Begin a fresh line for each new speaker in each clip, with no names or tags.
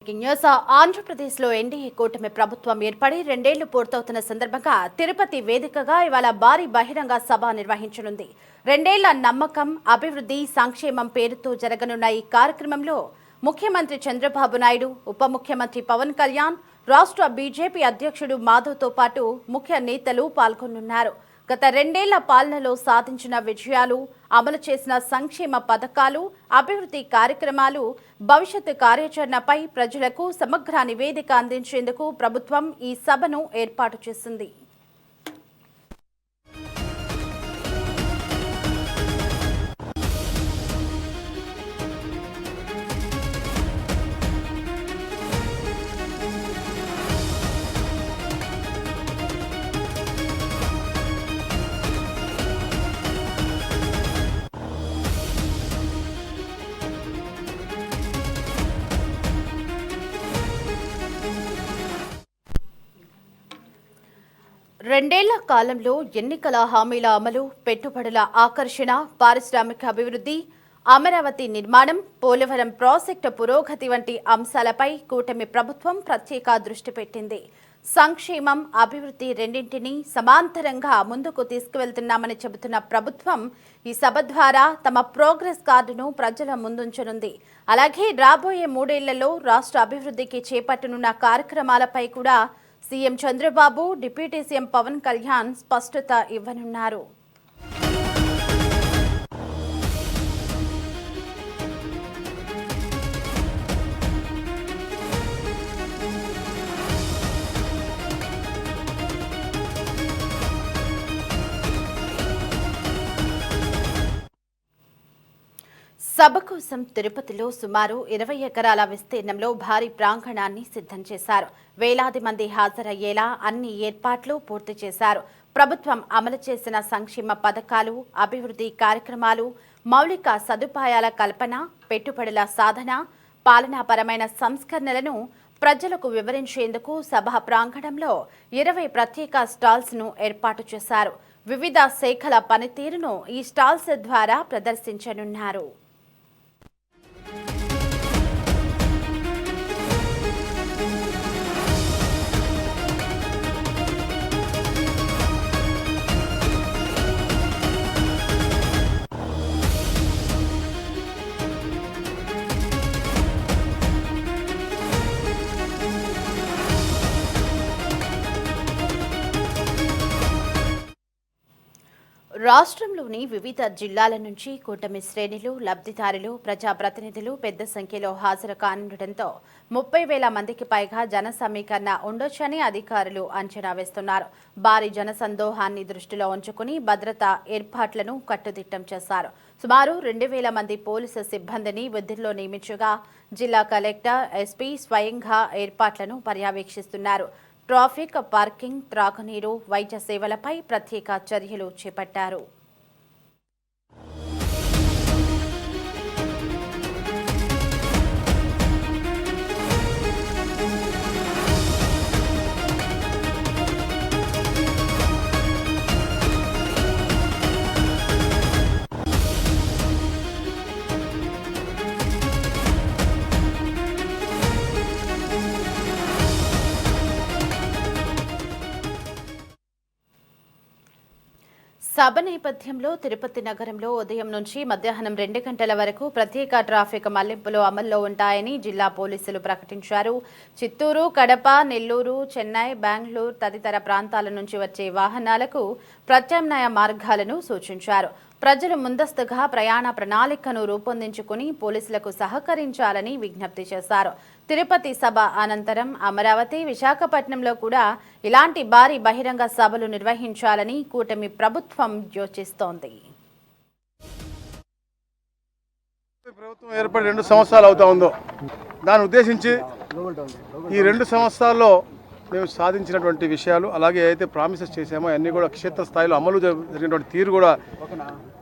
News ఆంధ్రప్రదేశ్లో NDA కూటమి ప్రభుత్వం ఏర్పడి 2 ఏళ్లు పూర్తవుతున్న సందర్భంగా తిరుపతి వేదికగా ఇవాళ భారీ బహిరంగ సభ నిర్వహించనుంది. 2 ఏళ్ల నమ్మకం, అభివృద్ధి, సంక్షేమం పేరుతో జరగనున్న ఈ కార్యక్రమంలో ముఖ్యమంత్రి చంద్రబాబు నాయుడు, ఉప ముఖ్యమంత్రి పవన్ కళ్యాణ్, రాష్ట్ర బీజేపీ అధ్యక్షుడు మాధవ్తో పాటు ముఖ్య నేతలు పాల్గొనున్నారు. గత 2 ఏళ్ల పాలనలో సాధించిన విజయాలు, అమలు చేసిన సంక్షేమ పథకాలు, అభివృద్ధి కార్యక్రమాలు, భవిష్యత్తు కార్యాచరణపై ప్రజలకు సమగ్ర నివేదిక అందించేందుకు ప్రభుత్వం ఈ సభను ఏర్పాటు చేసింది. రెండేళ్ల కాలంలో ఎన్నికల హామీల అమలు, పెట్టుబడుల ఆకర్షణ, పారిశ్రామిక అభివృద్ధి, అమరావతి నిర్మాణం, పోలవరం ప్రాజెక్టు పురోగతి వంటి అంశాలపై కూటమి ప్రభుత్వం ప్రత్యేక దృష్టి పెట్టింది. సంక్షేమం, అభివృద్ధి రెండింటినీ సమాంతరంగా ముందుకు తీసుకువెళ్తున్నామని చెబుతున్న ప్రభుత్వం ఈ సభ ద్వారా తమ ప్రోగ్రెస్ కార్డును ప్రజల ముందుంచనుంది. అలాగే రాబోయే 3 ఏళ్లలో రాష్ట్ర అభివృద్ధికి చేపట్టనున్న కార్యక్రమాలపై కూడా CM Chandrababu, deputy CM Pawan Kalyan స్పష్టత ఇవ్వనున్నారు. సభ కోసం తిరుపతిలో సుమారు 20 ఎకరాల విస్తీర్ణంలో భారీ ప్రాంగణాన్ని సిద్ధం చేశారు. వేలాది మంది హాజరయ్యేలా అన్ని ఏర్పాట్లు పూర్తి చేశారు. ప్రభుత్వం అమలు చేసిన సంక్షేమ పథకాలు, అభివృద్ధి కార్యక్రమాలు, మౌలిక సదుపాయాల కల్పన, పెట్టుబడుల సాధన, పాలనాపరమైన సంస్కరణలను ప్రజలకు వివరించేందుకు సభ ప్రాంగణంలో 20 ప్రత్యేక స్టాల్స్ ను ఏర్పాటు చేశారు. వివిధ శాఖల పనితీరును ఈ స్టాల్స్ ద్వారా ప్రదర్శించనున్నారు. రాష్ట్రంలోని వివిధ జిల్లాల నుంచి కూటమి శ్రేణులు, లబ్ధిదారులు, ప్రజాప్రతినిధులు పెద్ద సంఖ్యలో హాజరు కానుండటంతో 30,000 మందికి పైగా జన సమీకరణ ఉండొచ్చని అధికారులు అంచనా వేస్తున్నారు. భారీ జనసందోహాన్ని దృష్టిలో ఉంచుకుని భద్రతా ఏర్పాట్లను కట్టుదిట్టం చేశారు. సుమారు 2,000 మంది పోలీసు సిబ్బందిని విధుల్లో నియమించగా జిల్లా కలెక్టర్, ఎస్పీ స్వయంగా ఏర్పాట్లను పర్యవేక్షిస్తున్నారు. ట్రాఫిక్, పార్కింగ్, త్రాగునీరు, వైద్య సేవలపై ప్రత్యేక చర్యలు చేపట్టారు. సభ నేపథ్యంలో తిరుపతి నగరంలో ఉదయం నుంచి మధ్యాహ్నం 2 గంటల వరకు ప్రత్యేక ట్రాఫిక్ మళ్లింపులు అమల్లో ఉంటాయని జిల్లా పోలీసులు ప్రకటించారు. చిత్తూరు, కడప, నెల్లూరు, చెన్నై, బెంగళూరు తదితర ప్రాంతాల నుంచి వచ్చే వాహనాలకు ప్రత్యామ్నాయ మార్గాలను సూచించారు. ప్రజలు ముందస్తుగా ప్రయాణ ప్రణాళికను రూపొందించుకుని పోలీసులకు సహకరించాలని విజ్ఞప్తి చేశారు. తిరుపతి సభ అనంతరం అమరావతి, విశాఖపట్నంలో కూడా ఇలాంటి భారీ బహిరంగ సభలు నిర్వహించాలని కూటమి ప్రభుత్వం యోచిస్తోంది.
ప్రభుత్వం ఏర్పడి 2 సంవత్సరాలు అవుతా ఉందో దాన్ని ఉద్దేశించి ఈ 2 సంవత్సరాల్లో మేము సాధించినటువంటి విషయాలు, అలాగే అయితే ప్రామిసెస్ చేసామో అన్నీ కూడా క్షేత్రస్థాయిలో అమలు జరిగినటువంటి తీరు కూడా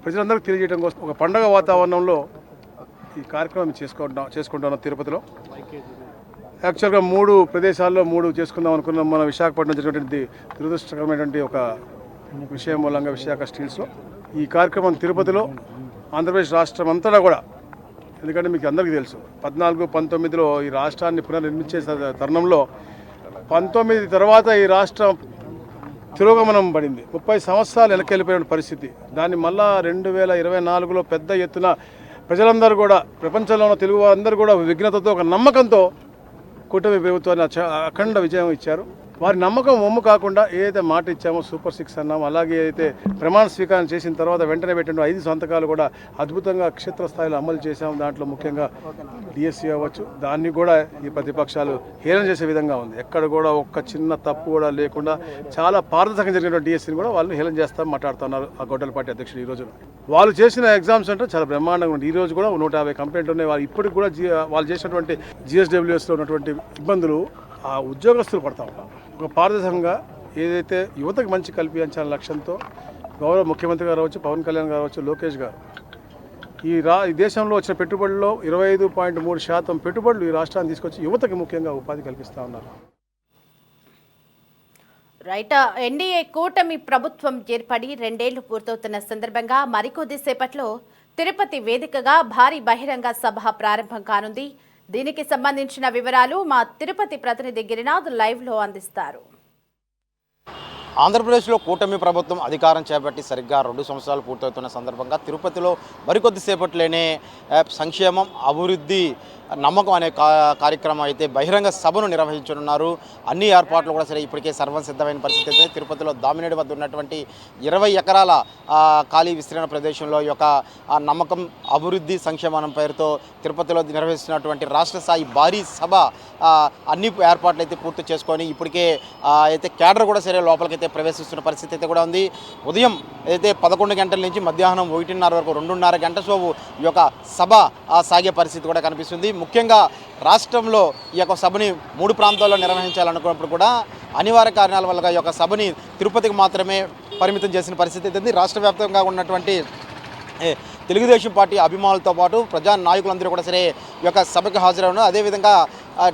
ప్రజలందరికీ తెలియజేయడం కోసం ఒక పండగ వాతావరణంలో ఈ కార్యక్రమం చేసుకుంటున్నాం తిరుపతిలో. యాక్చువల్గా 3 ప్రదేశాల్లో 3 చేసుకుందాం అనుకున్నాం. మన విశాఖపట్నం జరిగినటువంటి దురదృష్టకరమైనటువంటి ఒక విషయం మూలంగా విశాఖ స్టీల్స్లో ఈ కార్యక్రమం తిరుపతిలో ఆంధ్రప్రదేశ్ రాష్ట్రం అంతటా కూడా ఎందుకంటే మీకు అందరికీ తెలుసు 14-19లో ఈ రాష్ట్రాన్ని పునర్నిర్మించే తరుణంలో 19 తర్వాత ఈ రాష్ట్రం తిరోగమనం పడింది. 30 సంవత్సరాలు వెనకెళ్ళిపోయిన పరిస్థితి. దాన్ని మళ్ళా 2024లో పెద్ద ఎత్తున ప్రజలందరూ కూడా, ప్రపంచంలో ఉన్న తెలుగు అందరూ కూడా విఘ్నతతో, ఒక నమ్మకంతో కూటమి ప్రభుత్వాన్ని అఖండ విజయం ఇచ్చారు. వారి నమ్మకం ఒమ్ము కాకుండా ఏదైతే మాట ఇచ్చామో సూపర్ 6 అన్నామో, అలాగే అయితే ప్రమాణ స్వీకారం చేసిన తర్వాత వెంటనే పెట్టిన 5 సంతకాలు కూడా అద్భుతంగా క్షేత్రస్థాయిలో అమలు చేశాము. దాంట్లో ముఖ్యంగా డిఎస్సీ అవ్వచ్చు, దాన్ని కూడా ఈ ప్రతిపక్షాలు హేళన చేసే విధంగా ఉంది. ఎక్కడ కూడా ఒక్క చిన్న తప్పు కూడా లేకుండా చాలా పారదర్శకంగా జరిగిన డిఎస్సీని కూడా వాళ్ళు హేళన చేస్తాం మాట్లాడుతున్నారు ఆ గొడ్డల పార్టీ అధ్యక్షుడు. ఈ రోజు వాళ్ళు చేసిన ఎగ్జామ్స్ అంటే చాలా బ్రహ్మాండంగా ఉంది. ఈ రోజు కూడా 150 కంప్లైంట్లు ఉన్నాయి. వాళ్ళు ఇప్పటికి కూడా వాళ్ళు చేసినటువంటి జిఎస్డబ్ల్యూఎస్లో ఉన్నటువంటి ఇబ్బందులు ఆ ఉద్యోగస్తులు పడతా ఉన్నారు. ఒక పారదర్శకంగా ఏదైతే యువతకు మంచి కల్పించాలనే లక్ష్యంతో గౌరవ ముఖ్యమంత్రి గారు అవచ్చు, పవన్ కళ్యాణ్ గారు అవచ్చు, లోకేష్ గారు ఈ దేశంలో వచ్చిన పెట్టుబడుల్లో 25.3% పెట్టుబడులు ఈ రాష్ట్రాన్ని తీసుకొచ్చి యువతకి ముఖ్యంగా ఉపాధి కల్పిస్తూ ఉన్నారు.
రైట్. ఎన్డీఏ కూటమి ప్రభుత్వం ఏర్పడి 2 ఏళ్లు పూర్తవుతున్న సందర్భంగా మరికొద్ది సేపట్లో తిరుపతి వేదికగా భారీ బహిరంగ సభ ప్రారంభం కానుంది. దీనికి సంబంధించిన వివరాలు మా తిరుపతి ప్రతినిధి గిరినాథ్ లైవ్లో అందిస్తారు.
ఆంధ్రప్రదేశ్లో కూటమి ప్రభుత్వం అధికారం చేపట్టి సరిగ్గా 2 సంవత్సరాలు పూర్తవుతున్న సందర్భంగా తిరుపతిలో మరికొద్ది సేపట్లోనే సంక్షేమం, అభివృద్ధి, నమ్మకం అనే కార్యక్రమం అయితే బహిరంగ సభను నిర్వహించనున్నారు. అన్ని ఏర్పాట్లు కూడా సరే ఇప్పటికే సర్వం సిద్ధమైన పరిస్థితి అయితే తిరుపతిలో దామినేడు వద్ద ఉన్నటువంటి 20 ఎకరాల ఖాళీ విస్తీర్ణ ప్రదేశంలో ఈ యొక్క నమ్మకం, అభివృద్ధి, సంక్షేమం పేరుతో తిరుపతిలో నిర్వహిస్తున్నటువంటి రాష్ట్ర స్థాయి భారీ సభ అన్ని ఏర్పాట్లు అయితే పూర్తి చేసుకొని ఇప్పటికే అయితే కేడర్ కూడా సరే లోపలికైతే ప్రవేశిస్తున్న పరిస్థితి అయితే కూడా ఉంది. ఉదయం అయితే 11 గంటల నుంచి మధ్యాహ్నం 1:30 వరకు 2.5 గంటల సేపు ఈ యొక్క సభ సాగే పరిస్థితి కూడా కనిపిస్తుంది. ముఖ్యంగా రాష్ట్రంలో ఈ యొక్క సభని 3 ప్రాంతాల్లో నిర్వహించాలనుకున్నప్పుడు కూడా అనివార్య కారణాల వల్ల ఈ యొక్క సభని తిరుపతికి మాత్రమే పరిమితం చేసిన పరిస్థితి అయితే రాష్ట్ర వ్యాప్తంగా ఉన్నటువంటి తెలుగుదేశం పార్టీ అభిమానులతో పాటు ప్రజా నాయకులందరూ కూడా సరే ఈ యొక్క సభకు హాజరవున్నారు. అదేవిధంగా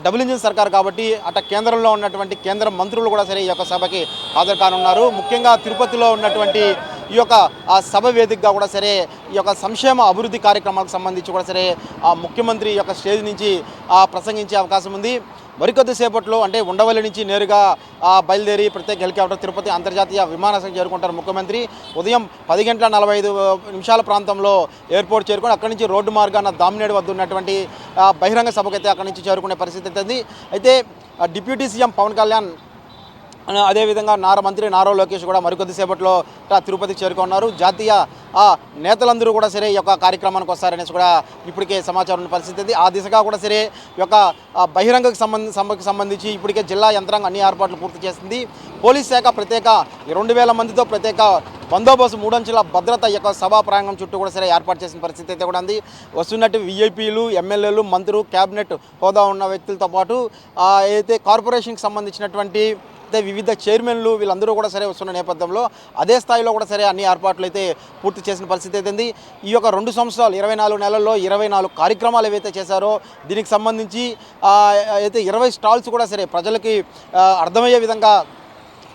డబుల్ ఇంజిన్ సర్కార్ కాబట్టి అట కేంద్రంలో ఉన్నటువంటి కేంద్ర మంత్రులు కూడా సరే ఈ యొక్క సభకి హాజరు కానున్నారు. ముఖ్యంగా తిరుపతిలో ఉన్నటువంటి ఈ యొక్క సభ వేదికగా కూడా సరే ఈ యొక్క సంక్షేమ అభివృద్ధి కార్యక్రమాలకు సంబంధించి కూడా సరే ముఖ్యమంత్రి ఈ యొక్క స్టేజ్ నుంచి ప్రసంగించే అవకాశం ఉంది. మరికొద్ది సేపట్లో అంటే ఉండవల్లి నుంచి నేరుగా బయలుదేరి ప్రత్యేక హెలికాప్టర్ తిరుపతి అంతర్జాతీయ విమానాశ్రయం చేరుకుంటారు ముఖ్యమంత్రి. ఉదయం 10:45 ప్రాంతంలో ఎయిర్పోర్ట్ చేరుకొని అక్కడి నుంచి రోడ్డు మార్గాన దామినేడు వద్ద ఉన్నటువంటి బహిరంగ సభకైతే అక్కడి నుంచి చేరుకునే పరిస్థితి ఉంది. అయితే డిప్యూటీ సీఎం పవన్ కళ్యాణ్ అదేవిధంగా మంత్రి నారా లోకేష్ కూడా మరికొద్ది సేపట్లో తిరుపతికి చేరుకున్నారు. జాతీయ నేతలందరూ కూడా సరే ఈ యొక్క కార్యక్రమానికి వస్తారనేసి కూడా ఇప్పటికే సమాచారం ఉన్న పరిస్థితి. ఆ దిశగా కూడా సరే ఈ యొక్క బహిరంగ సభకు సంబంధించి ఇప్పటికే జిల్లా యంత్రాంగం అన్ని ఏర్పాట్లు పూర్తి చేసింది. పోలీస్ శాఖ ప్రత్యేక 2,000 మందితో ప్రత్యేక బందోబస్తు 3 అంచెల భద్రత ఈ యొక్క సభా ప్రాంగణం చుట్టూ కూడా సరే ఏర్పాటు చేసిన పరిస్థితి అయితే కూడా ఉంది. వస్తున్నట్టు విఐపీలు, ఎమ్మెల్యేలు, మంత్రులు, క్యాబినెట్ హోదా ఉన్న వ్యక్తులతో పాటు అయితే కార్పొరేషన్కి సంబంధించినటువంటి వివిధ చైర్మన్లు వీళ్ళందరూ కూడా సరే వస్తున్న నేపథ్యంలో అదే స్థాయిలో కూడా సరే అన్ని ఏర్పాట్లు అయితే పూర్తి చేసిన పరిస్థితి అయితే ఈ యొక్క 2 సంవత్సరాలు 24 నెలల్లో 24 కార్యక్రమాలు ఏవైతే చేశారో దీనికి సంబంధించి అయితే 20 స్టాల్స్ కూడా సరే ప్రజలకి అర్థమయ్యే విధంగా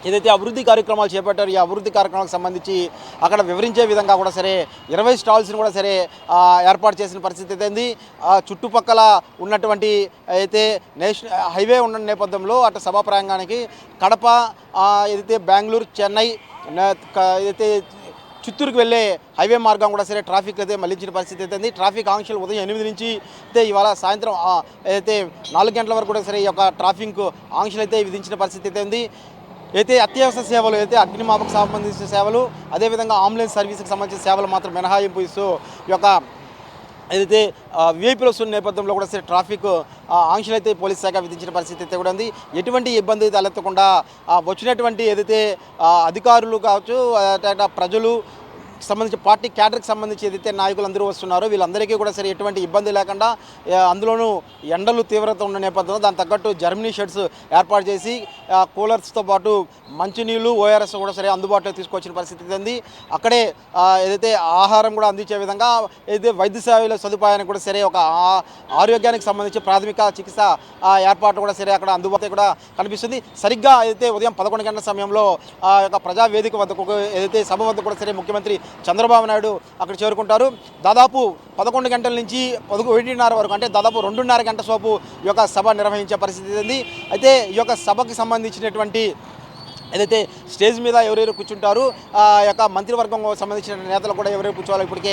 ఏదైతే అభివృద్ధి కార్యక్రమాలు చేపట్టారో ఈ అభివృద్ధి కార్యక్రమాలకు సంబంధించి అక్కడ వివరించే విధంగా కూడా సరే 20 స్టాల్స్ని కూడా సరే ఏర్పాటు చేసిన పరిస్థితి అయితే చుట్టుపక్కల ఉన్నటువంటి అయితే నేషనల్ హైవే ఉన్న నేపథ్యంలో అటు సభా ప్రాంగణానికి కడప, ఏదైతే బెంగళూరు, చెన్నై, ఏదైతే చిత్తూరుకు వెళ్ళే హైవే మార్గం కూడా సరే ట్రాఫిక్ అయితే మళ్లించిన పరిస్థితి అయితే ట్రాఫిక్ ఆంక్షలు ఉదయం 8 నుంచి అయితే ఇవాళ సాయంత్రం అయితే 4 గంటల వరకు కూడా సరే ఈ యొక్క ట్రాఫిక్ ఆంక్షలు అయితే విధించిన పరిస్థితి అయితే ఉంది. అయితే అత్యవసర సేవలు అయితే అగ్నిమాపకు సంబంధించిన సేవలు, అదేవిధంగా అంబులెన్స్ సర్వీస్కి సంబంధించిన సేవలు మాత్రం మినహాయింపు ఇస్తూ ఈ యొక్క ఏదైతే విఐపీలు వస్తున్న నేపథ్యంలో కూడా సరే ట్రాఫిక్ ఆంక్షలు అయితే పోలీస్ శాఖ విధించిన పరిస్థితి అయితే కూడా ఉంది. ఎటువంటి ఇబ్బంది తలెత్తకుండా వచ్చినటువంటి ఏదైతే అధికారులు కావచ్చు, ప్రజలు సంబంధించి పార్టీ క్యాడర్కి సంబంధించి ఏదైతే నాయకులందరూ వస్తున్నారో వీళ్ళందరికీ కూడా సరే ఎటువంటి ఇబ్బంది లేకుండా, అందులోనూ ఎండలు తీవ్రత ఉన్న నేపథ్యంలో దాని తగ్గట్టు జర్మనీ షెడ్స్ ఏర్పాటు చేసి కూలర్స్తో పాటు మంచినీళ్ళు, ఓఆర్ఎస్ కూడా సరే అందుబాటులో తీసుకొచ్చిన పరిస్థితి ఉంది. అక్కడే ఏదైతే ఆహారం కూడా అందించే విధంగా ఏదైతే వైద్య సేవల సదుపాయానికి కూడా సరే ఒక ఆరోగ్యానికి సంబంధించి ప్రాథమిక చికిత్స ఏర్పాటు కూడా సరే అక్కడ అందుబాటులో కూడా కనిపిస్తుంది. సరిగ్గా ఏదైతే ఉదయం 11 గంటల సమయంలో ప్రజావేదిక వద్దకు ఏదైతే సభ వద్ద కూడా సరే ముఖ్యమంత్రి చంద్రబాబు నాయుడు అక్కడ చేరుకుంటారు. దాదాపు 11 గంటల నుంచి 1:30 వరకు, అంటే దాదాపు 2:30 గంట సేపు ఈ యొక్క సభ నిర్వహించే పరిస్థితి ఉంది. అయితే ఈ యొక్క సభకి సంబంధించినటువంటి ఏదైతే స్టేజ్ మీద ఎవరెవరు కూర్చుంటారు, ఆ యొక్క మంత్రివర్గం సంబంధించిన నేతలు కూడా ఎవరెవరు కూర్చోవాలో ఇప్పటికే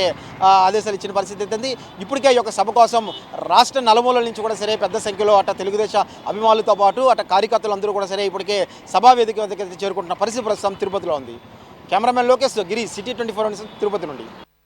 ఆదేశాలు ఇచ్చిన పరిస్థితి ఉంది. ఇప్పటికే ఈ యొక్క సభ కోసం రాష్ట్ర నలుమూలల నుంచి కూడా సరే పెద్ద సంఖ్యలో అటు తెలుగుదేశం అభిమానులతో పాటు అటు కార్యకర్తలు అందరూ కూడా సరే ఇప్పటికే సభా వేదిక దగ్గర చేరుకుంటున్న పరిస్థితి ప్రస్తుతం తిరుపతిలో ఉంది. కెమెరామెన్ లోకేష్ గిరి, సిటీ 24 తిరుపతి నుండి.